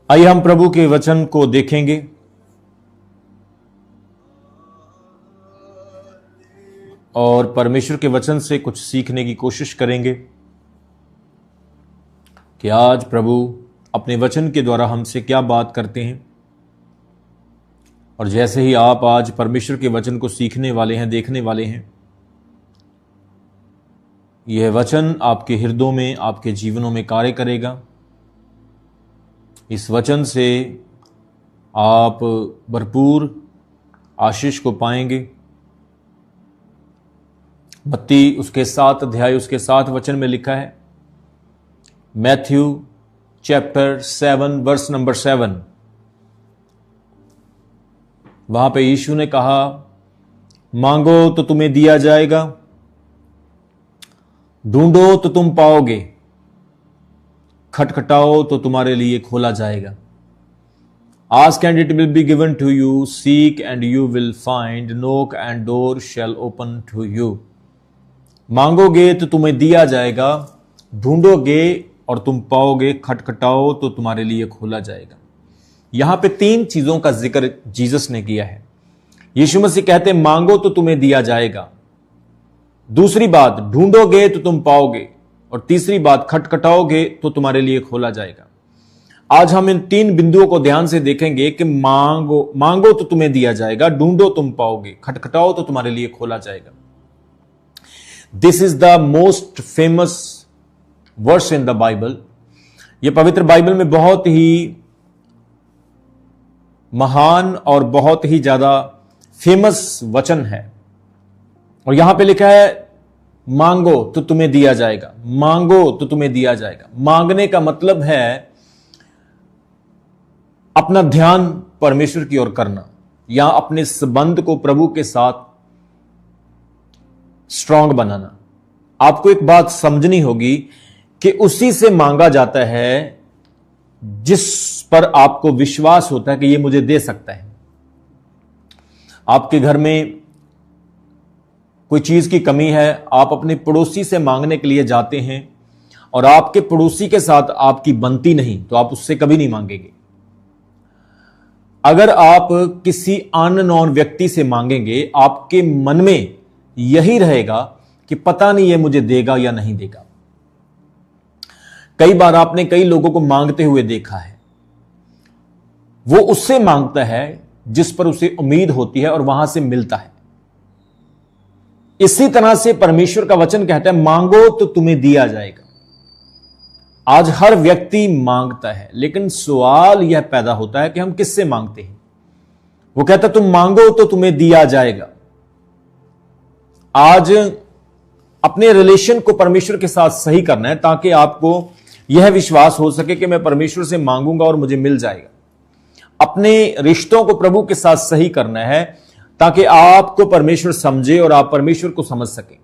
आइए हम प्रभु के वचन को देखेंगे। और परमेश्वर के वचन से कुछ सीखने की कोशिश करेंगे कि आज प्रभु अपने वचन के द्वारा हमसे क्या बात करते हैं। और जैसे ही आप आज परमेश्वर के वचन को सीखने वाले हैं, देखने वाले हैं, यह वचन आपके हृदयों में, आपके जीवनों में कार्य करेगा। इस वचन से आप भरपूर आशीष को पाएंगे। मत्ती उसके 7 अध्याय उसके 7 वचन में लिखा है, मैथ्यू चैप्टर 7 वर्स नंबर 7। वहां पे यीशु ने कहा, मांगो तो तुम्हें दिया जाएगा, ढूंढो तो तुम पाओगे, खटखटाओ तो तुम्हारे लिए खोला जाएगा। Ask and it will be given to you, seek and you will find, knock and door shall open to you. मांगोगे तो तुम्हें दिया जाएगा, ढूंढोगे और तुम पाओगे, खटखटाओ तो तुम्हारे लिए खोला जाएगा। यहां पे 3 चीजों का जिक्र जीसस ने किया है। यीशु मसीह कहते हैं मांगो तो तुम्हें दिया जाएगा, दूसरी बात ढूंढोगे तो तुम पाओगे, और तीसरी बात खटखटाओगे तो तुम्हारे लिए खोला जाएगा। आज हम इन 3 बिंदुओं को ध्यान से देखेंगे कि मांगो तो तुम्हें दिया जाएगा, ढूंढो तुम पाओगे, खटखटाओ तो तुम्हारे लिए खोला जाएगा। This is the most famous verse in the Bible. यह पवित्र बाइबल में बहुत ही महान और बहुत ही ज्यादा फेमस वचन है। और यहां पे लिखा है मांगो तो तुम्हें दिया जाएगा, मांगो तो तुम्हें दिया जाएगा। मांगने का मतलब है अपना ध्यान परमेश्वर की ओर करना, या अपने संबंध को प्रभु के साथ स्ट्रांग बनाना। आपको एक बात समझनी होगी कि उसी से मांगा जाता है जिस पर आपको विश्वास होता है कि यह मुझे दे सकता है। आपके घर में कोई चीज की कमी है, आप अपने पड़ोसी से मांगने के लिए जाते हैं और आपके पड़ोसी के साथ आपकी बनती नहीं, तो आप उससे कभी नहीं मांगेंगे। अगर आप किसी अननोन व्यक्ति से मांगेंगे, आपके मन में यही रहेगा कि पता नहीं ये मुझे देगा या नहीं देगा। कई बार आपने कई लोगों को मांगते हुए देखा है, वो उससे मांगता है जिस पर उसे उम्मीद होती है और वहां से मिलता है। इसी तरह से परमेश्वर का वचन कहता है मांगो तो तुम्हें दिया जाएगा। आज हर व्यक्ति मांगता है, लेकिन सवाल यह पैदा होता है कि हम किससे मांगते हैं। वो कहता है तुम मांगो तो तुम्हें दिया जाएगा। आज अपने रिलेशन को परमेश्वर के साथ सही करना है, ताकि आपको यह विश्वास हो सके कि मैं परमेश्वर से मांगूंगा और मुझे मिल जाएगा। अपने रिश्तों को प्रभु के साथ सही करना है, ताकि आपको परमेश्वर समझे और आप परमेश्वर को समझ सके।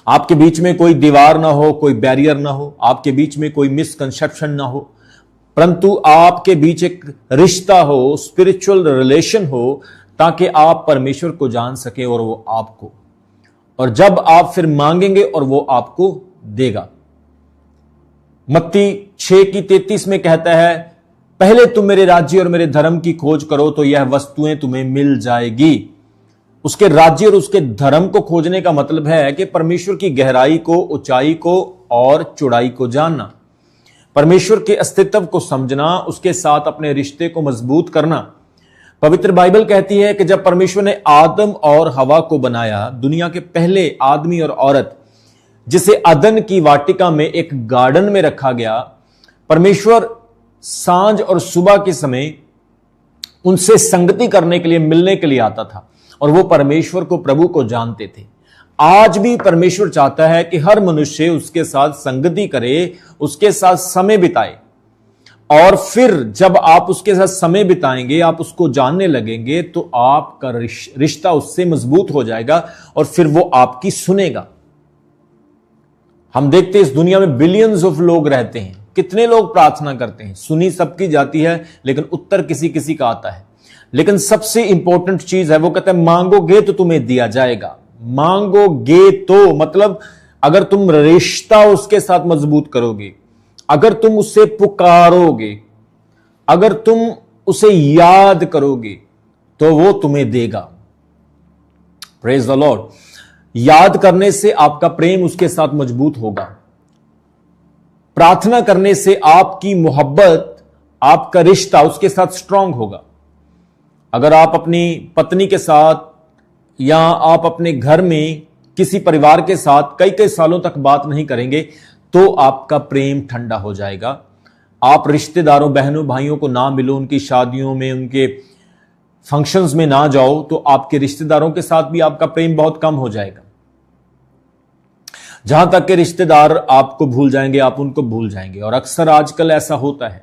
आपके बीच में कोई दीवार ना हो, कोई बैरियर ना हो, आपके बीच में कोई मिसकंसेप्शन ना हो, परंतु आपके बीच एक रिश्ता हो, स्पिरिचुअल रिलेशन हो, ताकि आप परमेश्वर को जान सके और वो आपको। और जब आप फिर मांगेंगे और वो आपको देगा। मत्ती 6:33 में कहता है, पहले तुम मेरे राज्य और मेरे धर्म की खोज करो तो यह वस्तुएं तुम्हें मिल जाएगी। उसके राज्य और उसके धर्म को खोजने का मतलब है कि परमेश्वर की गहराई को, ऊंचाई को और चौड़ाई को जानना, परमेश्वर के अस्तित्व को समझना, उसके साथ अपने रिश्ते को मजबूत करना। पवित्र बाइबल कहती है कि जब परमेश्वर ने आदम और हवा को बनाया, दुनिया के पहले आदमी और औरत, जिसे अदन की वाटिका में एक गार्डन में रखा गया, परमेश्वर सांझ और सुबह के समय उनसे संगति करने के लिए, मिलने के लिए आता था, और वो परमेश्वर को, प्रभु को जानते थे। आज भी परमेश्वर चाहता है कि हर मनुष्य उसके साथ संगति करे, उसके साथ समय बिताए, और फिर जब आप उसके साथ समय बिताएंगे, आप उसको जानने लगेंगे, तो आपका रिश्ता उससे मजबूत हो जाएगा और फिर वो आपकी सुनेगा। हम देखते हैं इस दुनिया में बिलियंस ऑफ लोग रहते हैं, कितने लोग प्रार्थना करते हैं, सुनी सबकी जाती है, लेकिन उत्तर किसी किसी का आता है। लेकिन सबसे इंपॉर्टेंट चीज है, वो कहता है मांगोगे तो तुम्हें दिया जाएगा। मांगोगे तो मतलब अगर तुम रिश्ता उसके साथ मजबूत करोगे, अगर तुम उससे पुकारोगे, अगर तुम उसे याद करोगे तो वो तुम्हें देगा। Praise the Lord. याद करने से आपका प्रेम उसके साथ मजबूत होगा। प्रार्थना करने से आपकी मोहब्बत, आपका रिश्ता उसके साथ स्ट्रांग होगा। अगर आप अपनी पत्नी के साथ या आप अपने घर में किसी परिवार के साथ कई कई सालों तक बात नहीं करेंगे तो आपका प्रेम ठंडा हो जाएगा। आप रिश्तेदारों, बहनों, भाइयों को ना मिलो, उनकी शादियों में, उनके फंक्शंस में ना जाओ तो आपके रिश्तेदारों के साथ भी आपका प्रेम बहुत कम हो जाएगा। जहां तक के रिश्तेदार आपको भूल जाएंगे, आप उनको भूल जाएंगे, और अक्सर आजकल ऐसा होता है।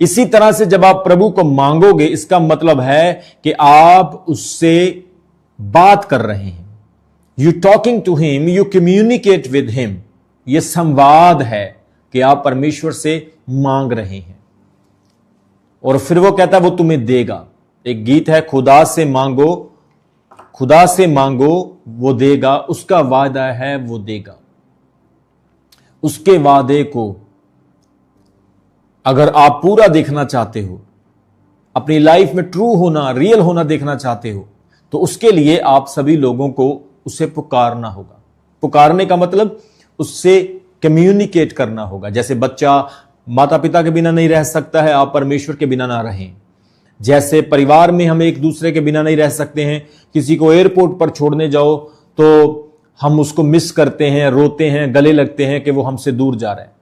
इसी तरह से जब आप प्रभु को मांगोगे, इसका मतलब है कि आप उससे बात कर रहे हैं। You talking to him, you communicate with him. यह संवाद है कि आप परमेश्वर से मांग रहे हैं। और फिर वो कहता है वो तुम्हें देगा। एक गीत है, खुदा से मांगो, खुदा से मांगो वो देगा, उसका वादा है वो देगा। उसके वादे को अगर आप पूरा देखना चाहते हो, अपनी लाइफ में ट्रू होना, रियल होना देखना चाहते हो, तो उसके लिए आप सभी लोगों को उसे पुकारना होगा। पुकारने का मतलब उससे कम्युनिकेट करना होगा। जैसे बच्चा माता पिता के बिना नहीं रह सकता है, आप परमेश्वर के बिना ना रहें। जैसे परिवार में हम एक दूसरे के बिना नहीं रह सकते हैं। किसी को एयरपोर्ट पर छोड़ने जाओ तो हम उसको मिस करते हैं, रोते हैं, गले लगते हैं कि वो हमसे दूर जा रहा है।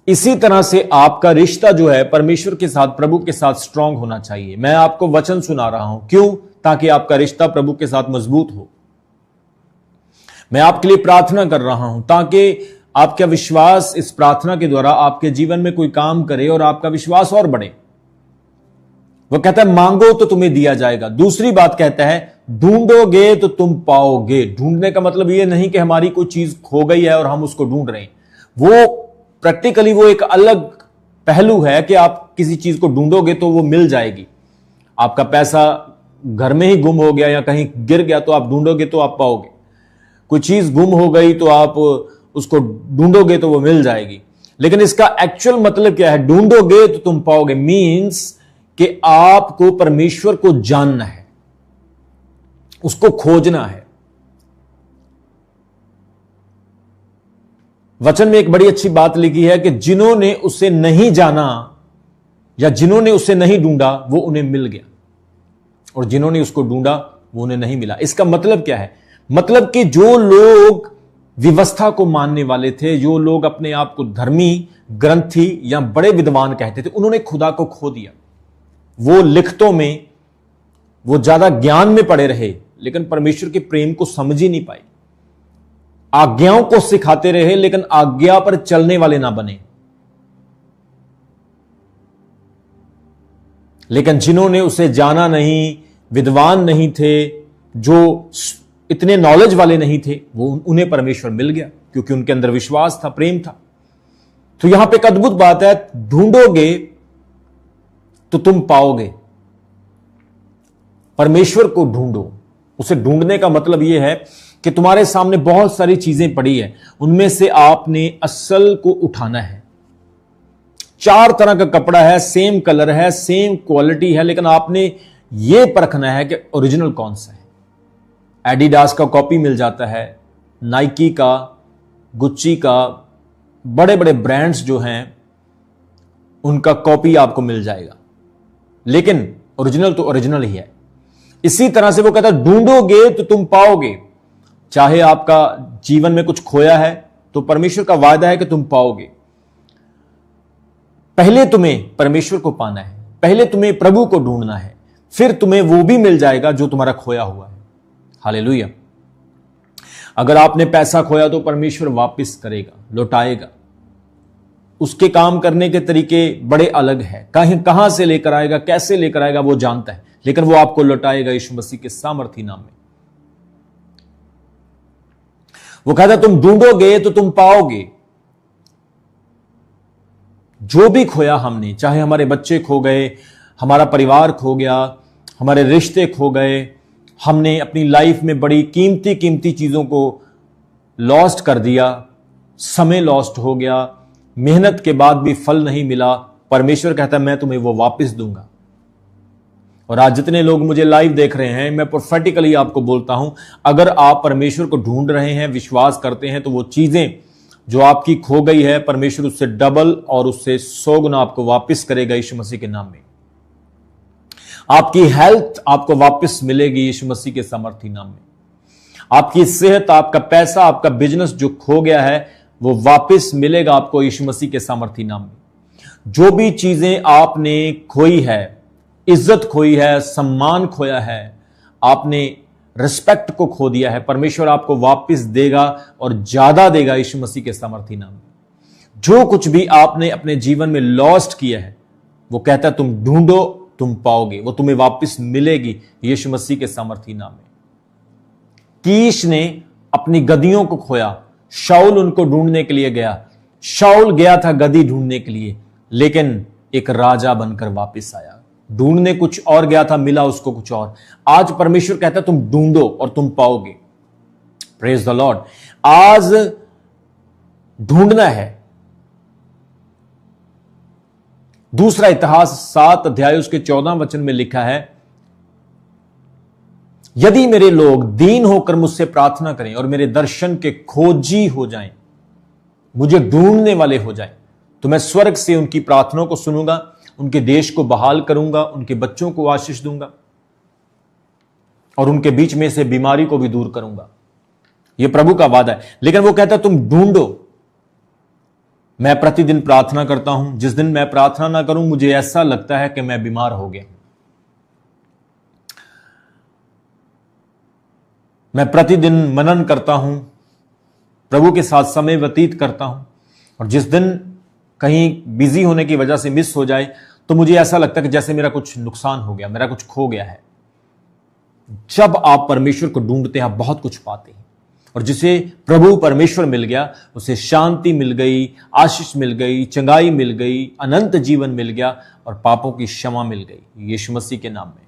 इसी तरह से आपका रिश्ता जो है परमेश्वर के साथ, प्रभु के साथ स्ट्रांग होना चाहिए। मैं आपको वचन सुना रहा हूं, क्यों? ताकि आपका रिश्ता प्रभु के साथ मजबूत हो। मैं आपके लिए प्रार्थना कर रहा हूं ताकि आपका विश्वास इस प्रार्थना के द्वारा आपके जीवन में कोई काम करे और आपका विश्वास और बढ़े। वो कहता है मांगो तो तुम्हें दिया जाएगा। दूसरी बात कहता है ढूंढोगे तो तुम पाओगे। ढूंढने का मतलब यह नहीं कि हमारी कोई चीज खो गई है और हम उसको ढूंढ रहे हैं। वो प्रैक्टिकली वो एक अलग पहलू है कि आप किसी चीज को ढूंढोगे तो वो मिल जाएगी। आपका पैसा घर में ही गुम हो गया या कहीं गिर गया तो आप ढूंढोगे तो आप पाओगे। कोई चीज गुम हो गई तो आप उसको ढूंढोगे तो वो मिल जाएगी। लेकिन इसका एक्चुअल मतलब क्या है? ढूंढोगे तो तुम पाओगे मींस कि आपको परमेश्वर को जानना है, उसको खोजना है। वचन में एक बड़ी अच्छी बात लिखी है कि जिन्होंने उसे नहीं जाना या जिन्होंने उसे नहीं ढूंढा वो उन्हें मिल गया, और जिन्होंने उसको ढूंढा वो उन्हें नहीं मिला। इसका मतलब क्या है? मतलब कि जो लोग व्यवस्था को मानने वाले थे, जो लोग अपने आप को धर्मी, ग्रंथी या बड़े विद्वान कहते थे, उन्होंने खुदा को खो दिया। वो लिखतों में, वो ज्यादा ज्ञान में पड़े रहे लेकिन परमेश्वर के प्रेम को समझ ही नहीं पाए। आज्ञाओं को सिखाते रहे लेकिन आज्ञा पर चलने वाले ना बने। लेकिन जिन्होंने उसे जाना नहीं, विद्वान नहीं थे, जो इतने नॉलेज वाले नहीं थे, वो उन्हें परमेश्वर मिल गया क्योंकि उनके अंदर विश्वास था, प्रेम था। तो यहां पे एक अद्भुत बात है, ढूंढोगे तो तुम पाओगे। परमेश्वर को ढूंढो। उसे ढूंढने का मतलब यह है कि तुम्हारे सामने बहुत सारी चीजें पड़ी है, उनमें से आपने असल को उठाना है। 4 तरह का कपड़ा है, सेम कलर है, सेम क्वालिटी है, लेकिन आपने यह परखना है कि ओरिजिनल कौन सा है। एडिडास का कॉपी मिल जाता है, नाइकी का, गुच्ची का, बड़े बड़े ब्रांड्स जो हैं उनका कॉपी आपको मिल जाएगा, लेकिन ओरिजिनल तो ओरिजिनल ही है। इसी तरह से वो कहता है ढूंढोगे तो तुम पाओगे। चाहे आपका जीवन में कुछ खोया है तो परमेश्वर का वादा है कि तुम पाओगे। पहले तुम्हें परमेश्वर को पाना है, पहले तुम्हें प्रभु को ढूंढना है, फिर तुम्हें वो भी मिल जाएगा जो तुम्हारा खोया हुआ है। हालेलुया। अगर आपने पैसा खोया तो परमेश्वर वापस करेगा, लौटाएगा। उसके काम करने के तरीके बड़े अलग हैं। कहां से लेकर आएगा, कैसे लेकर आएगा वो जानता है, लेकिन वो आपको लौटाएगा यीशु मसीह के सामर्थी नाम में। वो कहता है तुम ढूंढोगे तो तुम पाओगे। जो भी खोया हमने, चाहे हमारे बच्चे खो गए, हमारा परिवार खो गया, हमारे रिश्ते खो गए, हमने अपनी लाइफ में बड़ी कीमती कीमती चीजों को लॉस्ट कर दिया, समय लॉस्ट हो गया, मेहनत के बाद भी फल नहीं मिला, परमेश्वर कहता है मैं तुम्हें वो वापस दूंगा। और आज जितने लोग मुझे लाइव देख रहे हैं, मैं प्रोफेटिकली आपको बोलता हूं, अगर आप परमेश्वर को ढूंढ रहे हैं, विश्वास करते हैं, तो वो चीजें जो आपकी खो गई है, परमेश्वर उससे डबल और उससे 100 गुना आपको वापस करेगा यीशु मसीह के नाम में। आपकी हेल्थ आपको वापस मिलेगी यीशु मसीह के सामर्थी नाम में। आपकी सेहत, आपका पैसा, आपका बिजनेस जो खो गया है, वो वापस मिलेगा आपको यीशु मसीह के सामर्थी नाम में। जो भी चीजें आपने खोई है, इज्जत खोई है, सम्मान खोया है, आपने रिस्पेक्ट को खो दिया है, परमेश्वर आपको वापस देगा और ज्यादा देगा यीशु मसीह के सामर्थी नाम में। जो कुछ भी आपने अपने जीवन में लॉस्ट किया है, वो कहता है तुम ढूंढो तुम पाओगे, वो तुम्हें वापस मिलेगी यीशु मसीह के सामर्थी नाम में। कीश ने अपनी गद्दियों को खोया, शाऊल उनको ढूंढने के लिए गया। शाऊल गया था गद्दी ढूंढने के लिए, लेकिन एक राजा बनकर वापस आया। ढूंढने कुछ और गया था, मिला उसको कुछ और। आज परमेश्वर कहता है तुम ढूंढो और तुम पाओगे। Praise the Lord. आज ढूंढना है। दूसरा इतिहास 7 अध्याय उसके 14 वचन में लिखा है, यदि मेरे लोग दीन होकर मुझसे प्रार्थना करें और मेरे दर्शन के खोजी हो जाएं, मुझे ढूंढने वाले हो जाएं, तो मैं स्वर्ग से उनकी प्रार्थनाओं को सुनूंगा, उनके देश को बहाल करूंगा, उनके बच्चों को आशीष दूंगा और उनके बीच में से बीमारी को भी दूर करूंगा। यह प्रभु का वादा है। लेकिन वो कहता है तुम ढूंढो। मैं प्रतिदिन प्रार्थना करता हूं। जिस दिन मैं प्रार्थना ना करूं, मुझे ऐसा लगता है कि मैं बीमार हो गया। मैं प्रतिदिन मनन करता हूं, प्रभु के साथ समय व्यतीत करता हूं, और जिस दिन कहीं बिजी होने की वजह से मिस हो जाए, तो मुझे ऐसा लगता है कि जैसे मेरा कुछ नुकसान हो गया, मेरा कुछ खो गया है। जब आप परमेश्वर को ढूंढते हैं, आप बहुत कुछ पाते हैं। और जिसे प्रभु परमेश्वर मिल गया, उसे शांति मिल गई, आशीष मिल गई, चंगाई मिल गई, अनंत जीवन मिल गया और पापों की क्षमा मिल गई यीशु मसीह के नाम में।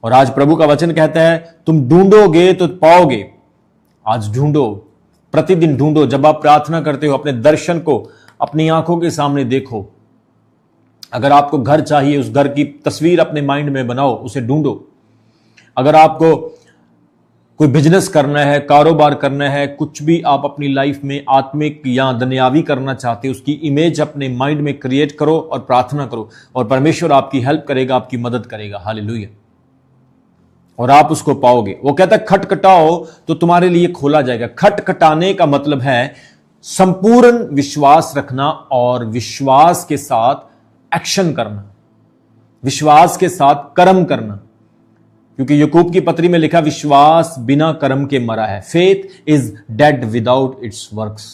और आज प्रभु का वचन कहता है तुम ढूंढोगे तो पाओगे। आज ढूंढो, प्रतिदिन ढूंढो। जब आप प्रार्थना करते हो, अपने दर्शन को अपनी आंखों के सामने देखो। अगर आपको घर चाहिए, उस घर की तस्वीर अपने माइंड में बनाओ, उसे ढूंढो। अगर आपको कोई बिजनेस करना है, कारोबार करना है, कुछ भी आप अपनी लाइफ में आत्मिक या दुनियावी करना चाहते हो, उसकी इमेज अपने माइंड में क्रिएट करो और प्रार्थना करो, और परमेश्वर आपकी हेल्प करेगा, आपकी मदद करेगा। हालेलुया। और आप उसको पाओगे। वो कहता है खटखटाओ तो तुम्हारे लिए खोला जाएगा। खटखटाने का मतलब है संपूर्ण विश्वास रखना और विश्वास के साथ एक्शन करना, विश्वास के साथ कर्म करना। क्योंकि याकूब की पत्री में लिखा, विश्वास बिना कर्म के मरा है। Faith is dead without its works.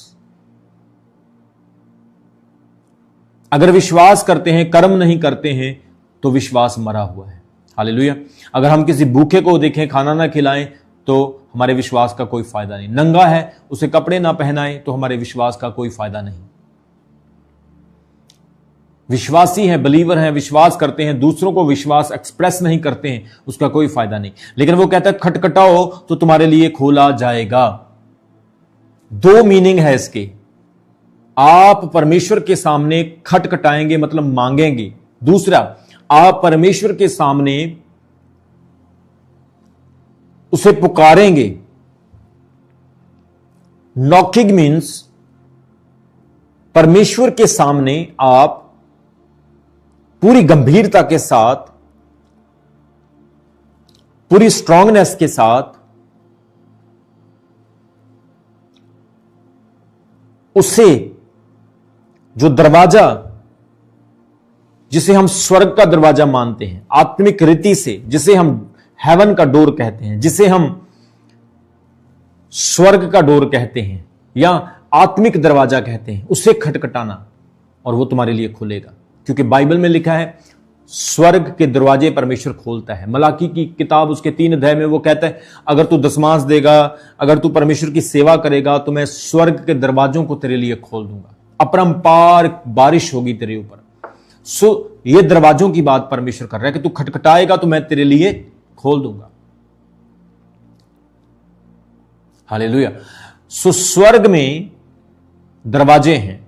अगर विश्वास करते हैं, कर्म नहीं करते हैं, तो विश्वास मरा हुआ है। हालेलुया। अगर हम किसी भूखे को देखें, खाना ना खिलाएं, तो हमारे विश्वास का कोई फायदा नहीं। नंगा है, उसे कपड़े ना पहनाएं, तो हमारे विश्वास का कोई फायदा नहीं। विश्वासी हैं, बिलीवर हैं, विश्वास करते हैं, दूसरों को विश्वास एक्सप्रेस नहीं करते हैं, उसका कोई फायदा नहीं। लेकिन वो कहता है खटखटाओ तो तुम्हारे लिए खोला जाएगा। 2 मीनिंग है इसके। आप परमेश्वर के सामने खटखटाएंगे मतलब मांगेंगे। दूसरा, आप परमेश्वर के सामने उसे पुकारेंगे। नॉकिंग मीन्स परमेश्वर के सामने आप पूरी गंभीरता के साथ, पूरी स्ट्रांगनेस के साथ उसे, जो दरवाजा जिसे हम स्वर्ग का दरवाजा मानते हैं, आत्मिक रीति से जिसे हम हेवन का डोर कहते हैं, जिसे हम स्वर्ग का डोर कहते हैं या आत्मिक दरवाजा कहते हैं, उसे खटखटाना और वो तुम्हारे लिए खुलेगा। क्योंकि बाइबल में लिखा है स्वर्ग के दरवाजे परमेश्वर खोलता है। मलाकी की किताब उसके 3 अध्याय में वो कहता है, अगर तू दशमांश देगा, अगर तू परमेश्वर की सेवा करेगा, तो मैं स्वर्ग के दरवाजों को तेरे लिए खोल दूंगा, अपरंपार बारिश होगी तेरे ऊपर। ये दरवाजों की बात परमेश्वर कर रहा है कि तू खटखटाएगा तो मैं तेरे लिए खोल दूंगा। हालेलुया। स्वर्ग में दरवाजे हैं,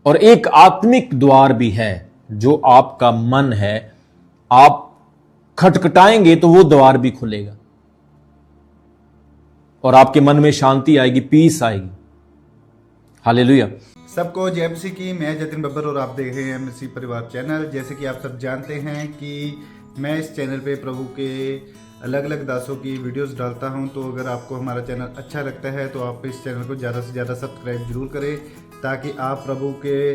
और एक आत्मिक द्वार भी है जो आपका मन है, आप खटखटाएंगे तो वो द्वार भी खुलेगा और आपके मन में शांति आएगी, पीस आएगी। हालेलुया। सबको जय मसीह की। मैं जतिन बब्बर और आप देख रहे हैं मसीह परिवार चैनल। जैसे कि आप सब जानते हैं कि मैं इस चैनल पे प्रभु के अलग अलग दासों की वीडियोस डालता हूं, तो अगर आपको हमारा चैनल अच्छा लगता है तो आप इस चैनल को ज़्यादा से ज़्यादा सब्सक्राइब जरूर करें, ताकि आप प्रभु के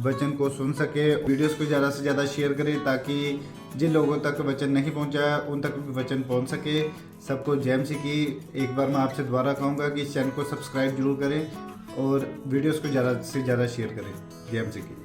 वचन को सुन सके। वीडियोस को ज़्यादा से ज़्यादा शेयर करें ताकि जिन लोगों तक वचन नहीं पहुंचा उन तक भी वचन पहुंच सके। सबको जय मसीह की। एक बार मैं आपसे दोबारा कहूँगा कि इस चैनल को सब्सक्राइब जरूर करें और वीडियोस को ज़्यादा से ज़्यादा शेयर करें। जय मसीह की।